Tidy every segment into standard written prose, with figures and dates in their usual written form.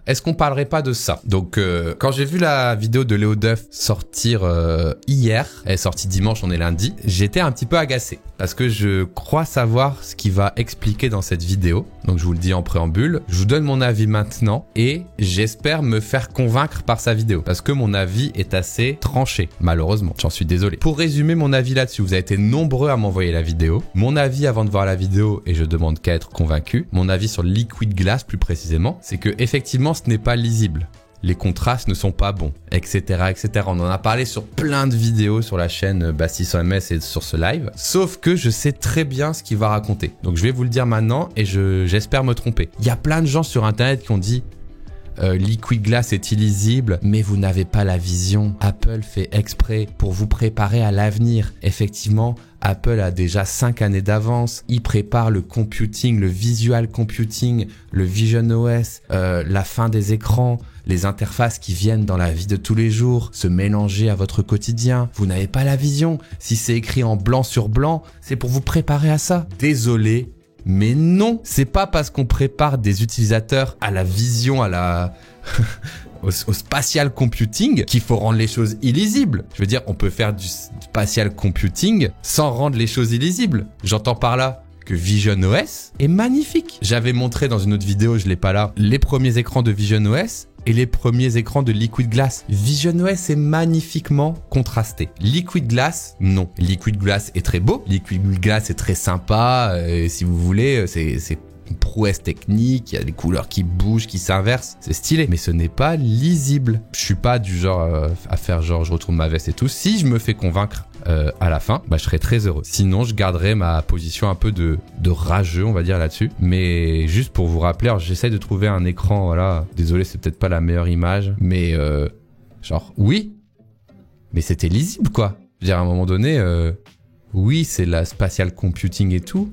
est-ce qu'on parlerait pas de ça? Donc, quand j'ai vu la vidéo de Léo Duff sortir hier, elle est sortie dimanche, on est lundi, j'étais un petit peu agacé parce que je crois savoir ce qu'il va expliquer dans cette vidéo. Donc, je vous le dis en préambule, je vous donne mon avis maintenant et j'espère me faire convaincre par sa vidéo parce que mon avis est assez tranché, malheureusement. J'en suis désolé. Pour résumer mon avis là-dessus, vous avez été nombreux à m'envoyer la vidéo. Mon avis avant de voir la vidéo, et je demande qu'à être convaincu, mon avis sur Liquid Glass plus précisément, c'est que effectivement ce n'est pas lisible. Les contrastes ne sont pas bons, etc., etc. On en a parlé sur plein de vidéos sur la chaîne Bastille100ms et sur ce live. Sauf que je sais très bien ce qu'il va raconter. Donc je vais vous le dire maintenant et j'espère me tromper. Il y a plein de gens sur internet qui ont dit Liquid Glass est illisible, mais vous n'avez pas la vision. Apple fait exprès pour vous préparer à l'avenir. Effectivement, Apple a déjà 5 années d'avance. Il prépare le computing, le visual computing, le Vision OS, la fin des écrans, les interfaces qui viennent dans la vie de tous les jours, se mélanger à votre quotidien. Vous n'avez pas la vision. Si c'est écrit en blanc sur blanc, c'est pour vous préparer à ça. Désolé. Mais non, c'est pas parce qu'on prépare des utilisateurs à la vision, à la au spatial computing qu'il faut rendre les choses illisibles. Je veux dire, on peut faire du spatial computing sans rendre les choses illisibles. J'entends par là que Vision OS est magnifique. J'avais montré dans une autre vidéo, je l'ai pas là, les premiers écrans de Vision OS et les premiers écrans de Liquid Glass. Vision OS est magnifiquement contrasté. Liquid Glass, non. Liquid Glass est très beau. Liquid Glass est très sympa. Si vous voulez, c'est une prouesse technique. Il y a des couleurs qui bougent, qui s'inversent. C'est stylé. Mais ce n'est pas lisible. Je suis pas du genre à faire genre je retourne ma veste et tout. Si je me fais convaincre à la fin, bah, je serai très heureux. Sinon, je garderai ma position un peu de rageux, on va dire là-dessus. Mais juste pour vous rappeler, j'essaie de trouver un écran, voilà. Désolé, c'est peut-être pas la meilleure image, mais genre, oui, mais c'était lisible, quoi. Je veux dire, à un moment donné, oui, c'est la spatial computing et tout,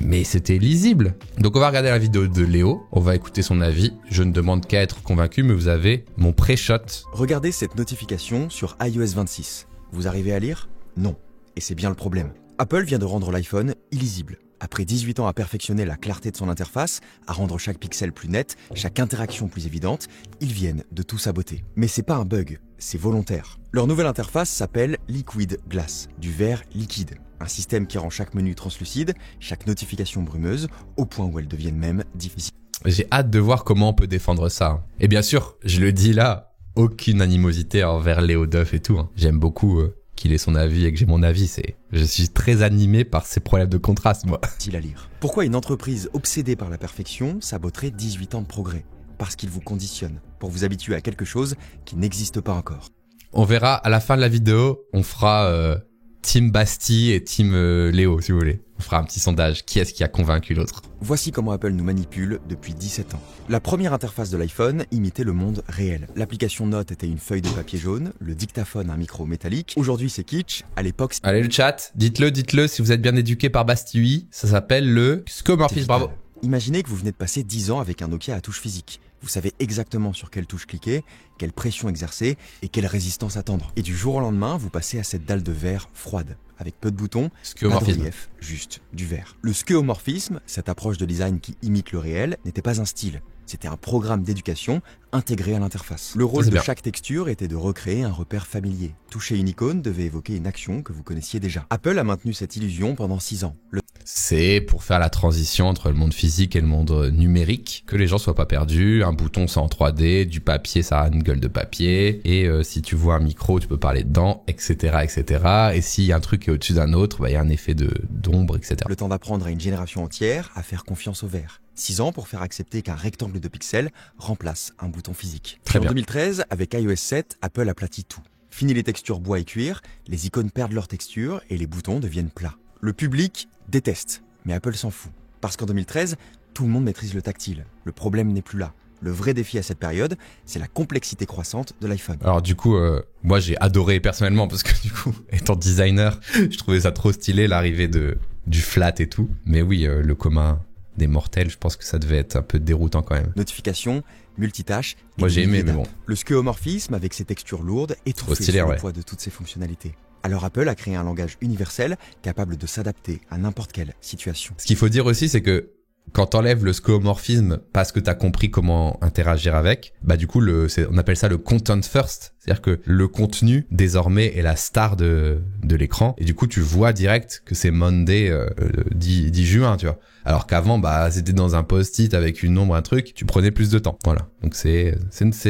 mais c'était lisible. Donc, on va regarder la vidéo de Léo, on va écouter son avis. Je ne demande qu'à être convaincu, mais vous avez mon pré-shot. Regardez cette notification sur iOS 26. Vous arrivez à lire? Non. Et c'est bien le problème. Apple vient de rendre l'iPhone illisible. Après 18 ans à perfectionner la clarté de son interface, à rendre chaque pixel plus net, chaque interaction plus évidente, ils viennent de tout saboter. Mais c'est pas un bug, c'est volontaire. Leur nouvelle interface s'appelle Liquid Glass, du verre liquide. Un système qui rend chaque menu translucide, chaque notification brumeuse, au point où elles deviennent même difficiles. J'ai hâte de voir comment on peut défendre ça. Et bien sûr, je le dis là, aucune animosité envers Léo Duff et tout. J'aime beaucoup qu'il ait son avis et que j'ai mon avis. Je suis très animé par ces problèmes de contraste, moi. À lire. Pourquoi une entreprise obsédée par la perfection saboterait 18 ans de progrès? Parce qu'il vous conditionne, pour vous habituer à quelque chose qui n'existe pas encore. On verra à la fin de la vidéo, on fera Team Bastille et Team Léo, si vous voulez. On fera un petit sondage. Qui est-ce qui a convaincu l'autre? Voici comment Apple nous manipule depuis 17 ans. La première interface de l'iPhone imitait le monde réel. L'application Note était une feuille de papier jaune, le dictaphone un micro métallique. Aujourd'hui c'est kitsch, à l'époque... Allez le chat, dites-le si vous êtes bien éduqué par Bastille. Ça s'appelle le skeuomorphisme, bravo. Imaginez que vous venez de passer 10 ans avec un Nokia à touche physique. Vous savez exactement sur quelle touche cliquer, quelle pression exercer et quelle résistance attendre. Et du jour au lendemain, vous passez à cette dalle de verre froide, avec peu de boutons, pas de relief, juste du verre. Le skeuomorphisme, cette approche de design qui imite le réel, n'était pas un style. C'était un programme d'éducation intégré à l'interface. Le rôle de chaque texture était de recréer un repère familier. Toucher une icône devait évoquer une action que vous connaissiez déjà. Apple a maintenu cette illusion pendant 6 ans. C'est pour faire la transition entre le monde physique et le monde numérique, que les gens soient pas perdus. Un bouton, c'est en 3D, du papier, ça a une gueule de papier, et si tu vois un micro, tu peux parler dedans, etc., etc. Et s'il y a un truc qui est au-dessus d'un autre, bah, il y a un effet d'ombre, etc. Le temps d'apprendre à une génération entière à faire confiance au verre. 6 ans pour faire accepter qu'un rectangle de pixels remplace un bouton physique. Très bien. En 2013, avec iOS 7, Apple aplatit tout. Fini les textures bois et cuir, les icônes perdent leur texture et les boutons deviennent plats. Le public déteste, mais Apple s'en fout. Parce qu'en 2013, tout le monde maîtrise le tactile. Le problème n'est plus là. Le vrai défi à cette période, c'est la complexité croissante de l'iPhone. Alors du coup, moi j'ai adoré personnellement parce que du coup, étant designer, je trouvais ça trop stylé l'arrivée du flat et tout. Mais oui, le commun des mortels, je pense que ça devait être un peu déroutant quand même. Notification, multitâche... Moi j'ai aimé, mais bon. Le skeuomorphisme, avec ses textures lourdes, étouffé sous le poids de toutes ses fonctionnalités. Alors Apple a créé un langage universel capable de s'adapter à n'importe quelle situation. Ce qu'il faut dire aussi, c'est que quand t'enlèves le skeuomorphisme parce que t'as compris comment interagir avec, bah du coup on appelle ça le content first, c'est-à-dire que le contenu désormais est la star de l'écran et du coup tu vois direct que c'est Monday 10 juin, tu vois. Alors qu'avant bah c'était dans un post-it avec une ombre, un truc, tu prenais plus de temps. Voilà, donc c'est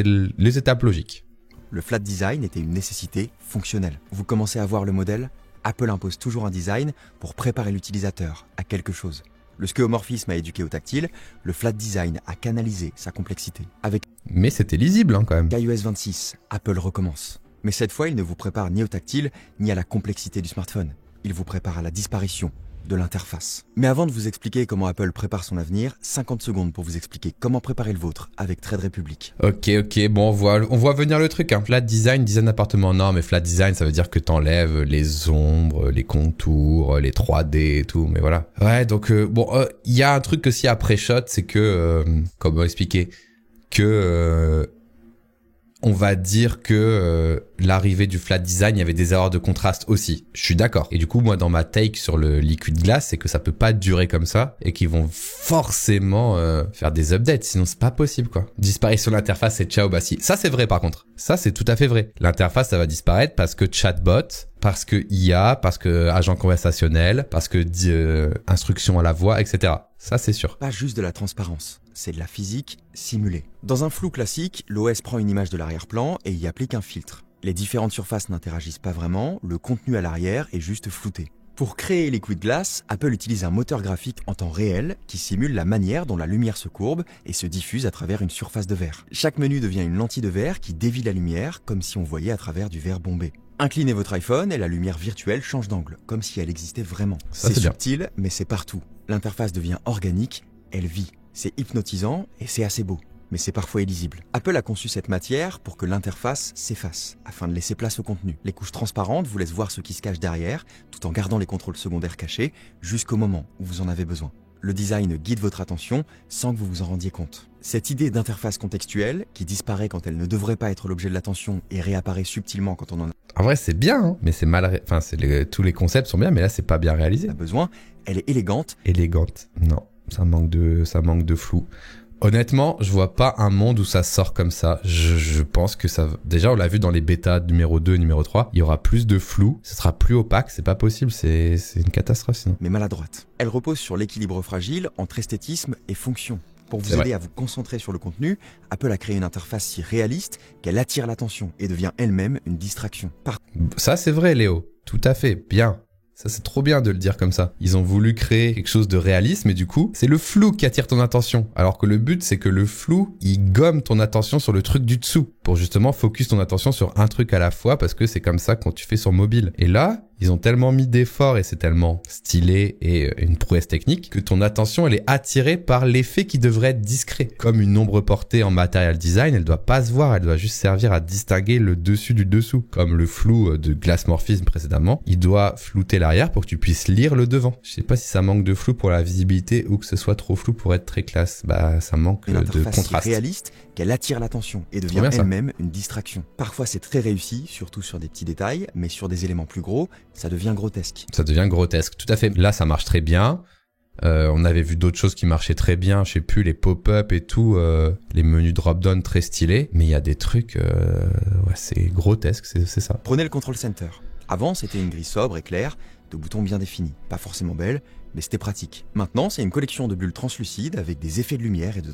les étapes logiques. Le flat design était une nécessité fonctionnelle. Vous commencez à voir le modèle. Apple impose toujours un design pour préparer l'utilisateur à quelque chose. Le skeuomorphisme a éduqué au tactile, le flat design a canalisé sa complexité. Avec Mais c'était lisible quand même. iOS 26, Apple recommence. Mais cette fois, il ne vous prépare ni au tactile, ni à la complexité du smartphone. Il vous prépare à la disparition de l'interface. Mais avant de vous expliquer comment Apple prépare son avenir, 50 secondes pour vous expliquer comment préparer le vôtre avec Trade Republic. Ok, bon, on voit venir le truc, hein. Flat design d'appartement. Non, mais flat design, ça veut dire que t'enlèves les ombres, les contours, les 3D et tout, mais voilà. Ouais, donc, il y a un truc aussi après Shot, c'est que, comment expliquer, que, on va dire que l'arrivée du flat design, il y avait des erreurs de contraste aussi. Je suis d'accord. Et du coup, moi, dans ma take sur le liquid glass, c'est que ça peut pas durer comme ça et qu'ils vont forcément faire des updates. Sinon, c'est pas possible, quoi. Disparition de l'interface, c'est ciao, bah si. Ça, c'est vrai, par contre. Ça, c'est tout à fait vrai. L'interface, ça va disparaître parce que chatbot, parce que IA, parce que agent conversationnel, parce que instruction à la voix, etc. Ça, c'est sûr. Pas juste de la transparence. C'est de la physique simulée. Dans un flou classique, l'OS prend une image de l'arrière-plan et y applique un filtre. Les différentes surfaces n'interagissent pas vraiment, le contenu à l'arrière est juste flouté. Pour créer Liquid Glass, Apple utilise un moteur graphique en temps réel qui simule la manière dont la lumière se courbe et se diffuse à travers une surface de verre. Chaque menu devient une lentille de verre qui dévie la lumière comme si on voyait à travers du verre bombé. Inclinez votre iPhone et la lumière virtuelle change d'angle, comme si elle existait vraiment. C'est subtil, mais c'est partout. L'interface devient organique, elle vit. C'est hypnotisant et c'est assez beau, mais c'est parfois illisible. Apple a conçu cette matière pour que l'interface s'efface, afin de laisser place au contenu. Les couches transparentes vous laissent voir ce qui se cache derrière, tout en gardant les contrôles secondaires cachés, jusqu'au moment où vous en avez besoin. Le design guide votre attention sans que vous vous en rendiez compte. Cette idée d'interface contextuelle, qui disparaît quand elle ne devrait pas être l'objet de l'attention et réapparaît subtilement quand on en En vrai, c'est bien, hein, mais c'est mal... Enfin, tous les concepts sont bien, mais là, c'est pas bien réalisé. a besoin, elle est élégante. Élégante, non. Ça manque de flou. Honnêtement, je vois pas un monde où ça sort comme ça. Je pense que ça... Déjà, on l'a vu dans les bêtas numéro 2 et numéro 3. Il y aura plus de flou. Ce sera plus opaque. C'est pas possible. C'est une catastrophe, sinon. Mais maladroite. Elle repose sur l'équilibre fragile entre esthétisme et fonction. Pour vous aider à vous concentrer sur le contenu, Apple a créé une interface si réaliste qu'elle attire l'attention et devient elle-même une distraction. Ça, c'est vrai, Léo. Tout à fait. Bien. Ça, c'est trop bien de le dire comme ça. Ils ont voulu créer quelque chose de réalisme et du coup, c'est le flou qui attire ton attention. Alors que le but, c'est que le flou, il gomme ton attention sur le truc du dessous pour justement focus ton attention sur un truc à la fois parce que c'est comme ça quand tu fais sur mobile. Et là, ils ont tellement mis d'efforts et c'est tellement stylé et une prouesse technique que ton attention, elle est attirée par l'effet qui devrait être discret. Comme une ombre portée en material design, elle doit pas se voir, elle doit juste servir à distinguer le dessus du dessous. Comme le flou de glass morphisme précédemment, il doit flouter l'arrière pour que tu puisses lire le devant. Je sais pas si ça manque de flou pour la visibilité ou que ce soit trop flou pour être très classe. Bah, ça manque de contraste. Si réaliste qu'elle attire l'attention et devient elle-même une distraction. Parfois, c'est très réussi, surtout sur des petits détails, mais sur des éléments plus gros, ça devient grotesque. Ça devient grotesque, tout à fait. Là, ça marche très bien. On avait vu d'autres choses qui marchaient très bien, je sais plus, les pop-up et tout, les menus drop-down très stylés. Mais il y a des trucs, c'est grotesque, c'est ça. Prenez le Control Center. Avant, c'était une grille sobre et claire, de boutons bien définis. Pas forcément belle, mais c'était pratique. Maintenant, c'est une collection de bulles translucides avec des effets de lumière et de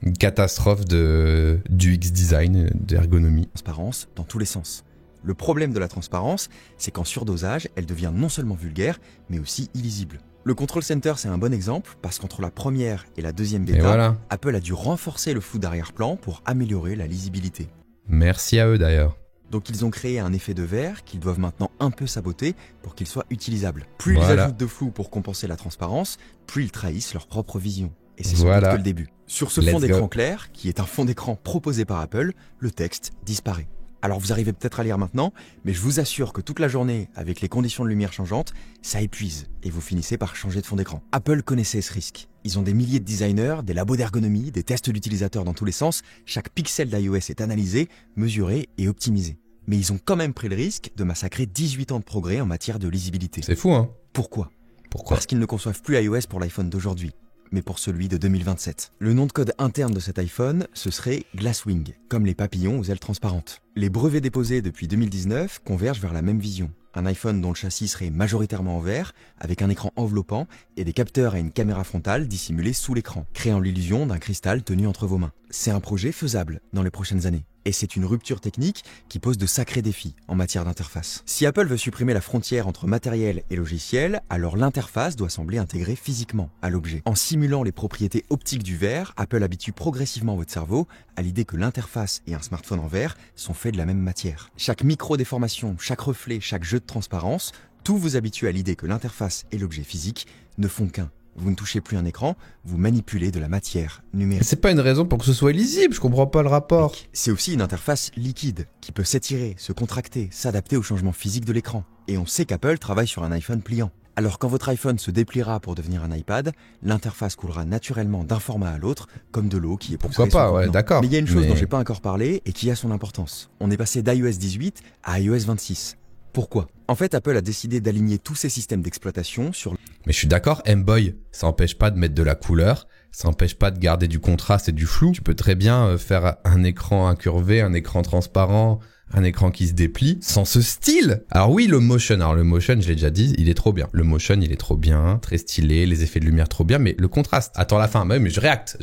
une catastrophe du X-design, d'ergonomie. Transparence dans tous les sens. Le problème de la transparence, c'est qu'en surdosage, elle devient non seulement vulgaire, mais aussi illisible. Le Control Center, c'est un bon exemple, parce qu'entre la première et la deuxième bêta, Apple a dû renforcer le flou d'arrière-plan pour améliorer la lisibilité. Merci à eux d'ailleurs. Donc ils ont créé un effet de verre qu'ils doivent maintenant un peu saboter pour qu'il soit utilisable. Plus ils ajoutent de flou pour compenser la transparence, plus ils trahissent leur propre vision. Et c'est sans doute que le début. Sur ce fond d'écran clair, qui est un fond d'écran proposé par Apple, le texte disparaît. Alors vous arrivez peut-être à lire maintenant, mais je vous assure que toute la journée, avec les conditions de lumière changeantes, ça épuise et vous finissez par changer de fond d'écran. Apple connaissait ce risque. Ils ont des milliers de designers, des labos d'ergonomie, des tests d'utilisateurs dans tous les sens. Chaque pixel d'iOS est analysé, mesuré et optimisé. Mais ils ont quand même pris le risque de massacrer 18 ans de progrès en matière de lisibilité. C'est fou, hein? Pourquoi ? Pourquoi? Parce qu'ils ne conçoivent plus iOS pour l'iPhone d'aujourd'hui, mais pour celui de 2027. Le nom de code interne de cet iPhone, ce serait Glasswing, comme les papillons aux ailes transparentes. Les brevets déposés depuis 2019 convergent vers la même vision. Un iPhone dont le châssis serait majoritairement en verre, avec un écran enveloppant et des capteurs et une caméra frontale dissimulés sous l'écran, créant l'illusion d'un cristal tenu entre vos mains. C'est un projet faisable dans les prochaines années. Et c'est une rupture technique qui pose de sacrés défis en matière d'interface. Si Apple veut supprimer la frontière entre matériel et logiciel, alors l'interface doit sembler intégrée physiquement à l'objet. En simulant les propriétés optiques du verre, Apple habitue progressivement votre cerveau à l'idée que l'interface et un smartphone en verre sont faits de la même matière. Chaque micro-déformation, chaque reflet, chaque jeu de transparence, tout vous habitue à l'idée que l'interface et l'objet physique ne font qu'un. Vous ne touchez plus un écran, vous manipulez de la matière numérique. C'est pas une raison pour que ce soit illisible, je comprends pas le rapport. C'est aussi une interface liquide, qui peut s'étirer, se contracter, s'adapter aux changements physiques de l'écran. Et on sait qu'Apple travaille sur un iPhone pliant. Alors quand votre iPhone se dépliera pour devenir un iPad, l'interface coulera naturellement d'un format à l'autre, comme de l'eau qui est poussée. Pourquoi pas, ouais, d'accord. Mais il y a une chose dont j'ai pas encore parlé et qui a son importance. On est passé d'iOS 18 à iOS 26. Pourquoi? En fait, Apple a décidé d'aligner tous ses systèmes d'exploitation sur... Mais je suis d'accord, M-Boy, ça empêche pas de mettre de la couleur, ça empêche pas de garder du contraste et du flou. Tu peux très bien faire un écran incurvé, un écran transparent, un écran qui se déplie, sans ce style. Alors oui, le motion, je l'ai déjà dit, il est trop bien. Le motion, il est trop bien, très stylé, les effets de lumière trop bien, mais le contraste, attends la fin, mais je réacte.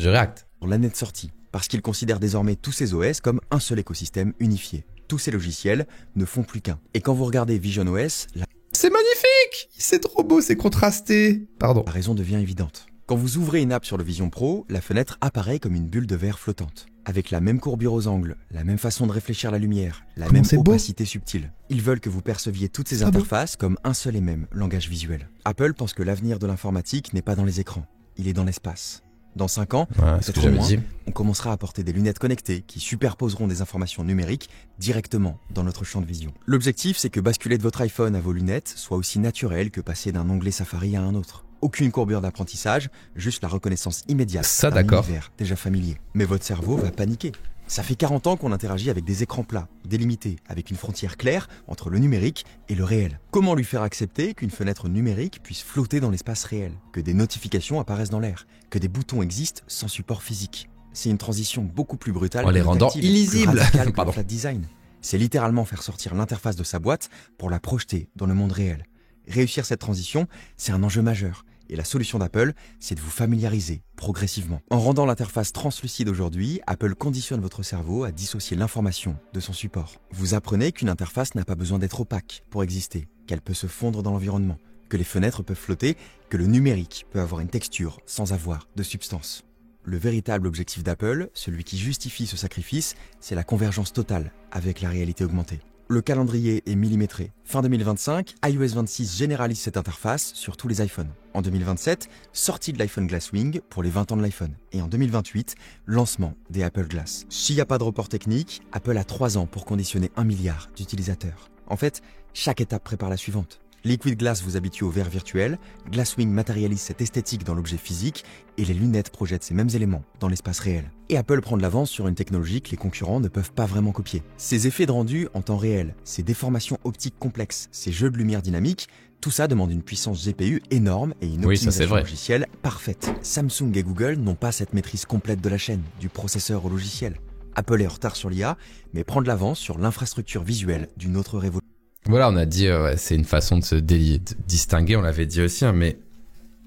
l'année de sortie, parce qu'il considère désormais tous ses OS comme un seul écosystème unifié. Tous ces logiciels ne font plus qu'un. Et quand vous regardez visionOS, c'est magnifique! C'est trop beau, c'est contrasté. Pardon. la raison devient évidente. Quand vous ouvrez une app sur le Vision Pro, la fenêtre apparaît comme une bulle de verre flottante, avec la même courbure aux angles, la même façon de réfléchir la lumière, la même opacité subtile. Ils veulent que vous perceviez toutes ces interfaces comme un seul et même langage visuel. Apple pense que l'avenir de l'informatique n'est pas dans les écrans, il est dans l'espace. Dans 5 ans, peut-être moins, on commencera à porter des lunettes connectées qui superposeront des informations numériques directement dans notre champ de vision. L'objectif, c'est que basculer de votre iPhone à vos lunettes soit aussi naturel que passer d'un onglet Safari à un autre. Aucune courbure d'apprentissage, juste la reconnaissance immédiate d'un univers déjà familier. Mais votre cerveau va paniquer. Ça fait 40 ans qu'on interagit avec des écrans plats, délimités, avec une frontière claire entre le numérique et le réel. Comment lui faire accepter qu'une fenêtre numérique puisse flotter dans l'espace réel, que des notifications apparaissent dans l'air, que des boutons existent sans support physique? C'est une transition beaucoup plus brutale, en les rendant illisibles, que le flat design. C'est littéralement faire sortir l'interface de sa boîte pour la projeter dans le monde réel. Réussir cette transition, c'est un enjeu majeur. Et la solution d'Apple, c'est de vous familiariser progressivement. En rendant l'interface translucide aujourd'hui, Apple conditionne votre cerveau à dissocier l'information de son support. Vous apprenez qu'une interface n'a pas besoin d'être opaque pour exister, qu'elle peut se fondre dans l'environnement, que les fenêtres peuvent flotter, que le numérique peut avoir une texture sans avoir de substance. Le véritable objectif d'Apple, celui qui justifie ce sacrifice, c'est la convergence totale avec la réalité augmentée. Le calendrier est millimétré. Fin 2025, iOS 26 généralise cette interface sur tous les iPhones. En 2027, sortie de l'iPhone Glasswing pour les 20 ans de l'iPhone. Et en 2028, lancement des Apple Glass. S'il n'y a pas de report technique, Apple a 3 ans pour conditionner 1 milliard d'utilisateurs. En fait, chaque étape prépare la suivante. Liquid Glass vous habitue au verre virtuel, Glasswing matérialise cette esthétique dans l'objet physique et les lunettes projettent ces mêmes éléments dans l'espace réel. Et Apple prend de l'avance sur une technologie que les concurrents ne peuvent pas vraiment copier. Ces effets de rendu en temps réel, ces déformations optiques complexes, ces jeux de lumière dynamiques, tout ça demande une puissance GPU énorme et une optimisation logicielle parfaite. Samsung et Google n'ont pas cette maîtrise complète de la chaîne, du processeur au logiciel. Apple est en retard sur l'IA, mais prend de l'avance sur l'infrastructure visuelle d'une autre révolution. Voilà, on a dit, c'est une façon de se distinguer, on l'avait dit aussi, hein, mais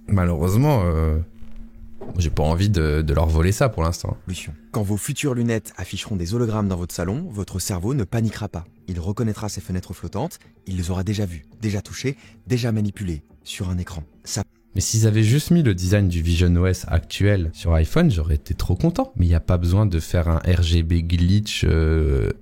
malheureusement, j'ai pas envie de leur voler ça pour l'instant. Quand vos futures lunettes afficheront des hologrammes dans votre salon, votre cerveau ne paniquera pas. Il reconnaîtra ces fenêtres flottantes, il les aura déjà vues, déjà touchées, déjà manipulées sur un écran. Mais s'ils avaient juste mis le design du visionOS actuel sur iPhone, j'aurais été trop content. Mais il n'y a pas besoin de faire un RGB glitch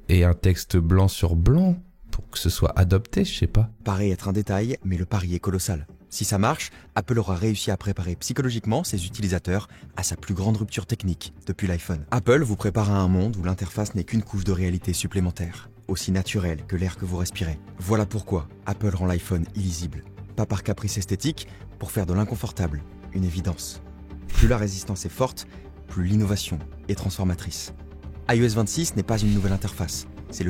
et un texte blanc sur blanc pour que ce soit adopté, je sais pas. Paraît être un détail, mais le pari est colossal. Si ça marche, Apple aura réussi à préparer psychologiquement ses utilisateurs à sa plus grande rupture technique depuis l'iPhone. Apple vous prépare à un monde où l'interface n'est qu'une couche de réalité supplémentaire, aussi naturelle que l'air que vous respirez. Voilà pourquoi Apple rend l'iPhone illisible. Pas par caprice esthétique, pour faire de l'inconfortable une évidence. Plus la résistance est forte, plus l'innovation est transformatrice. iOS 26 n'est pas une nouvelle interface, C'est le...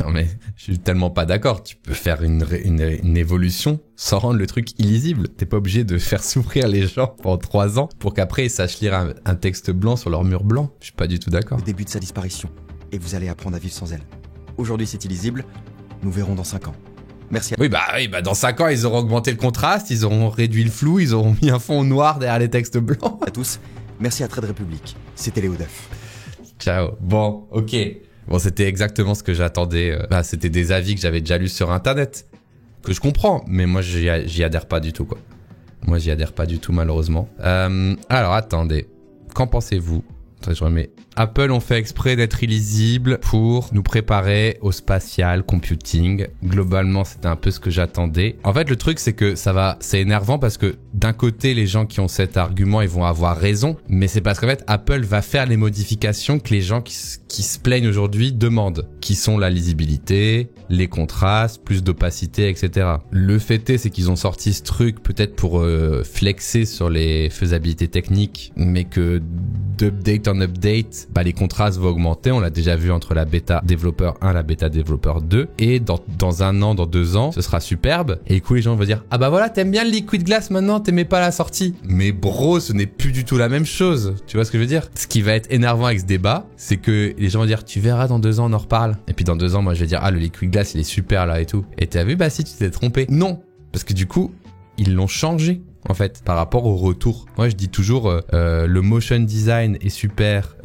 Non mais je suis tellement pas d'accord. Tu peux faire une évolution sans rendre le truc illisible. T'es pas obligé de faire souffrir les gens pendant 3 ans pour qu'après ils sachent lire un texte blanc sur leur mur blanc. Je suis pas du tout d'accord. le début de sa disparition. Et vous allez apprendre à vivre sans elle. Aujourd'hui, c'est illisible. Nous verrons dans 5 ans. Merci Oui, bah dans 5 ans, ils auront augmenté le contraste, ils auront réduit le flou, ils auront mis un fond noir derrière les textes blancs. à tous. Merci à Trade Republic. C'était Léo Duff. Ciao. Bon, ok. Bon, c'était exactement ce que j'attendais. C'était des avis que j'avais déjà lus sur Internet. Que je comprends, mais moi, j'y adhère pas du tout, quoi. Moi, j'y adhère pas du tout, malheureusement. Alors, attendez. Qu'en pensez-vous? Attendez, je remets. Apple ont fait exprès d'être illisible pour nous préparer au spatial computing. Globalement, c'était un peu ce que j'attendais. En fait, le truc, c'est que c'est énervant parce que d'un côté, les gens qui ont cet argument, ils vont avoir raison. Mais c'est parce qu'en fait, Apple va faire les modifications que les gens qui se plaignent aujourd'hui demandent. Qui sont la lisibilité, les contrastes, plus d'opacité, etc. Le fait est, c'est qu'ils ont sorti ce truc peut-être pour flexer sur les faisabilités techniques, mais que d'update en update, les contrastes vont augmenter. On l'a déjà vu entre la bêta développeur 1 et la bêta développeur 2. Et dans 1 an, dans 2 ans, ce sera superbe. Et du coup, les gens vont dire, ah bah voilà, t'aimes bien le Liquid Glass maintenant, t'aimais pas la sortie. Mais bro, ce n'est plus du tout la même chose. Tu vois ce que je veux dire? Ce qui va être énervant avec ce débat, c'est que les gens vont dire, tu verras dans 2 ans, on en reparle. Et puis dans 2 ans, moi, je vais dire, ah, le Liquid Glass, il est super là et tout. Et t'as vu, bah si, tu t'es trompé. Non. Parce que du coup, ils l'ont changé. En fait, par rapport au retour. Moi, je dis toujours, le motion design est super.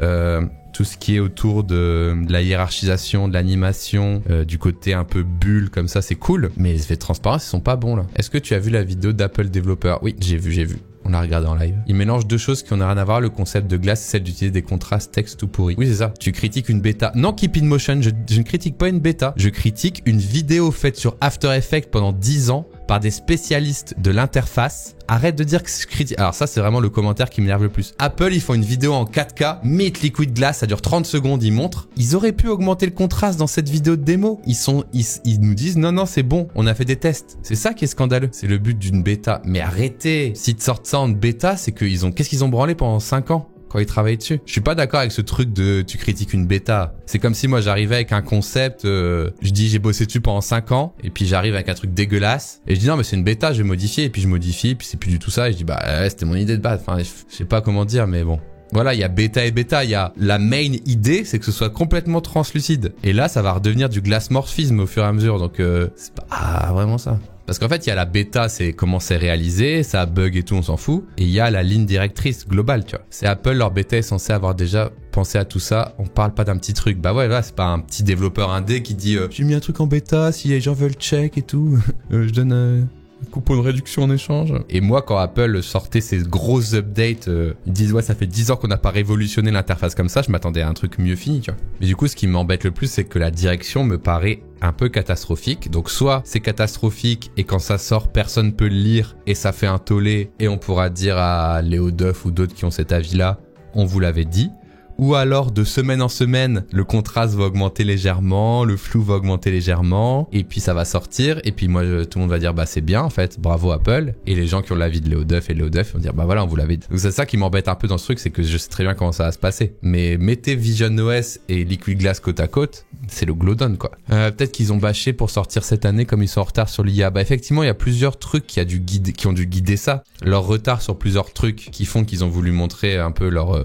Tout ce qui est autour de la hiérarchisation, de l'animation, du côté un peu bulle comme ça, c'est cool. Mais les effets de transparence, ils sont pas bons là. Est-ce que tu as vu la vidéo d'Apple Developer? Oui, j'ai vu. On l'a regardé en live. Il mélange 2 choses qui n'ont rien à voir. Le concept de glace, c'est celle d'utiliser des contrastes texte tout pourris. Oui, c'est ça. Tu critiques une bêta. Non, Keep in Motion, je ne critique pas une bêta. Je critique une vidéo faite sur After Effects pendant 10 ans par des spécialistes de l'interface. Arrête de dire que je critique. Alors ça, c'est vraiment le commentaire qui m'énerve le plus. Apple, ils font une vidéo en 4K, Meet Liquid Glass, ça dure 30 secondes, ils montrent. Ils auraient pu augmenter le contraste dans cette vidéo de démo. Ils nous disent, non, c'est bon, on a fait des tests. C'est ça qui est scandaleux. C'est le but d'une bêta. Mais arrêtez. S'ils te sortent ça en bêta, c'est qu'est-ce qu'ils ont branlé pendant 5 ans? Quand ils travaillent dessus. Je suis pas d'accord avec ce truc de tu critiques une bêta. C'est comme si moi j'arrivais avec un concept, je dis j'ai bossé dessus pendant 5 ans, et puis j'arrive avec un truc dégueulasse, et je dis non mais c'est une bêta, je vais modifier, et puis je modifie, et puis c'est plus du tout ça, et je dis ouais, c'était mon idée de base. Enfin, je sais pas comment dire, mais bon. Voilà, il y a bêta et bêta, il y a la main idée, c'est que ce soit complètement translucide. Et là, ça va redevenir du glass morphisme au fur et à mesure, donc c'est pas vraiment ça. Parce qu'en fait, il y a la bêta, c'est comment c'est réalisé, ça bug et tout, on s'en fout. Et il y a la ligne directrice globale, tu vois. C'est Apple, leur bêta est censé avoir déjà pensé à tout ça. On parle pas d'un petit truc. Bah ouais, là, c'est pas un petit développeur indé qui dit j'ai mis un truc en bêta, si les gens veulent check et tout, je donne un coupon de réduction en échange. Et moi, quand Apple sortait ces grosses updates, ils disent ouais, ça fait 10 ans qu'on n'a pas révolutionné l'interface comme ça, je m'attendais à un truc mieux fini, tu vois. Mais du coup, ce qui m'embête le plus, c'est que la direction me paraît un peu catastrophique. Donc soit c'est catastrophique et quand ça sort, personne peut le lire et ça fait un tollé et on pourra dire à Léo Duff ou d'autres qui ont cet avis-là, on vous l'avait dit. Ou alors, de semaine en semaine, le contraste va augmenter légèrement, le flou va augmenter légèrement, et puis ça va sortir, et puis moi, tout le monde va dire, bah c'est bien en fait, bravo Apple, et les gens qui ont l'avis de Léo Duff et Léo Duff vont dire, bah voilà, on vous l'avait dit. Donc c'est ça qui m'embête un peu dans ce truc, c'est que je sais très bien comment ça va se passer. Mais mettez Vision OS et Liquid Glass côte à côte, c'est le glowdon quoi. Peut-être qu'ils ont bâché pour sortir cette année comme ils sont en retard sur l'IA. Bah effectivement, il y a plusieurs trucs qui ont dû guider ça. Leur retard sur plusieurs trucs qui font qu'ils ont voulu montrer un peu leur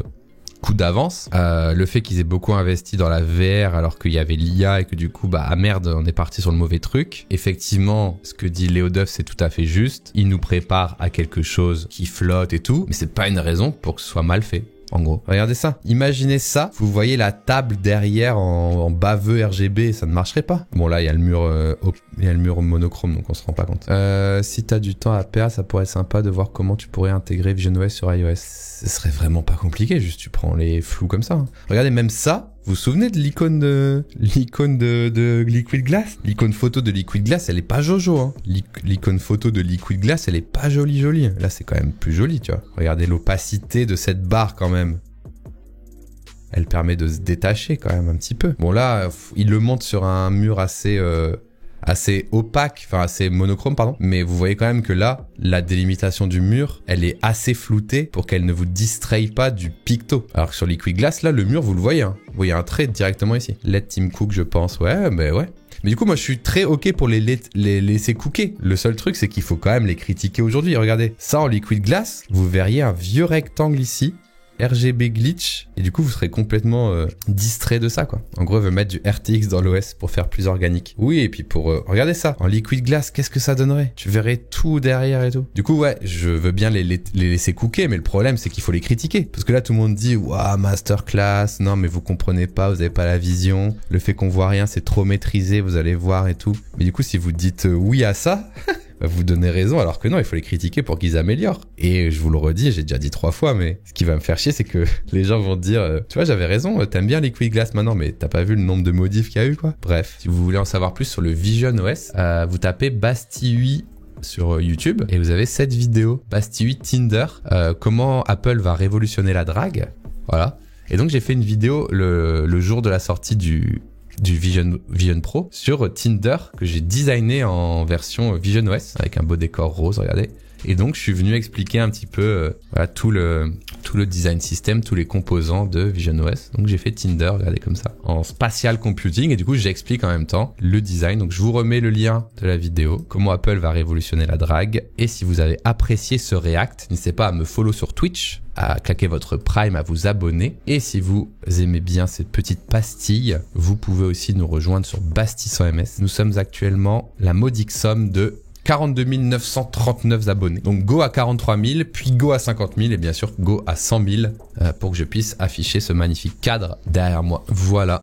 coup d'avance, le fait qu'ils aient beaucoup investi dans la VR alors qu'il y avait l'IA et que du coup bah ah merde on est parti sur le mauvais truc. Effectivement, ce que dit Léo Duff c'est tout à fait juste, il nous prépare à quelque chose qui flotte et tout, mais c'est pas une raison pour que ce soit mal fait. En gros, regardez ça. Imaginez ça. Vous voyez la table derrière en baveux RGB, ça ne marcherait pas. Bon là, il y a le mur monochrome, donc on se rend pas compte. Si t'as du temps à perdre, ça pourrait être sympa de voir comment tu pourrais intégrer VisionOS sur iOS. Ce serait vraiment pas compliqué, juste tu prends les flous comme ça. Regardez, même ça. Vous vous souvenez de l'icône de Liquid Glass? L'icône photo de Liquid Glass, elle est pas jojo, hein. L'icône photo de Liquid Glass, elle est pas jolie. Là, c'est quand même plus joli, tu vois. Regardez l'opacité de cette barre quand même. Elle permet de se détacher quand même un petit peu. Bon là, il le monte sur un mur assez assez opaque, enfin assez monochrome, pardon. Mais vous voyez quand même que là, la délimitation du mur, elle est assez floutée pour qu'elle ne vous distraye pas du picto. Alors que sur Liquid Glass, là, le mur, vous le voyez, hein. Vous voyez un trait directement ici. Let Tim Cook, je pense. Ouais, mais ouais. Mais du coup, moi, je suis très OK pour les laisser cooker. Le seul truc, c'est qu'il faut quand même les critiquer aujourd'hui. Regardez, ça en Liquid Glass, vous verriez un vieux rectangle ici, RGB glitch, et du coup, vous serez complètement distrait de ça, quoi. En gros, il veut mettre du RTX dans l'OS pour faire plus organique. Oui, et puis pour... regardez ça, en Liquid Glass, qu'est-ce que ça donnerait? Tu verrais tout derrière et tout. Du coup, ouais, je veux bien les laisser cooker, mais le problème, c'est qu'il faut les critiquer. Parce que là, tout le monde dit, waouh, masterclass, non, mais vous comprenez pas, vous avez pas la vision. Le fait qu'on voit rien, c'est trop maîtrisé, vous allez voir et tout. Mais du coup, si vous dites oui à ça... vous donnez raison, alors que non, il faut les critiquer pour qu'ils améliorent. Et je vous le redis, j'ai déjà dit 3 fois, mais ce qui va me faire chier, c'est que les gens vont dire, tu vois, j'avais raison, t'aimes bien Liquid Glass maintenant, mais t'as pas vu le nombre de modifs qu'il y a eu, quoi. Bref, si vous voulez en savoir plus sur le Vision OS, vous tapez Basti8 sur YouTube et vous avez cette vidéo, Basti8 Tinder, comment Apple va révolutionner la drague. Voilà. Et donc j'ai fait une vidéo le jour de la sortie du Vision Pro sur Tinder que j'ai designé en version Vision OS avec un beau décor rose, regardez. Et donc je suis venu expliquer un petit peu voilà, tout le design system, tous les composants de Vision OS. Donc j'ai fait Tinder, regardez comme ça, en spatial computing, et du coup j'explique en même temps le design. Donc je vous remets le lien de la vidéo, comment Apple va révolutionner la drague. Et si vous avez apprécié ce react, n'hésitez pas à me follow sur Twitch, à claquer votre Prime, à vous abonner. Et si vous aimez bien cette petite pastille, vous pouvez aussi nous rejoindre sur Basti 100 MS. Nous sommes actuellement la modique somme de 42 939 abonnés. Donc go à 43 000, puis go à 50 000 et bien sûr go à 100 000 pour que je puisse afficher ce magnifique cadre derrière moi. Voilà.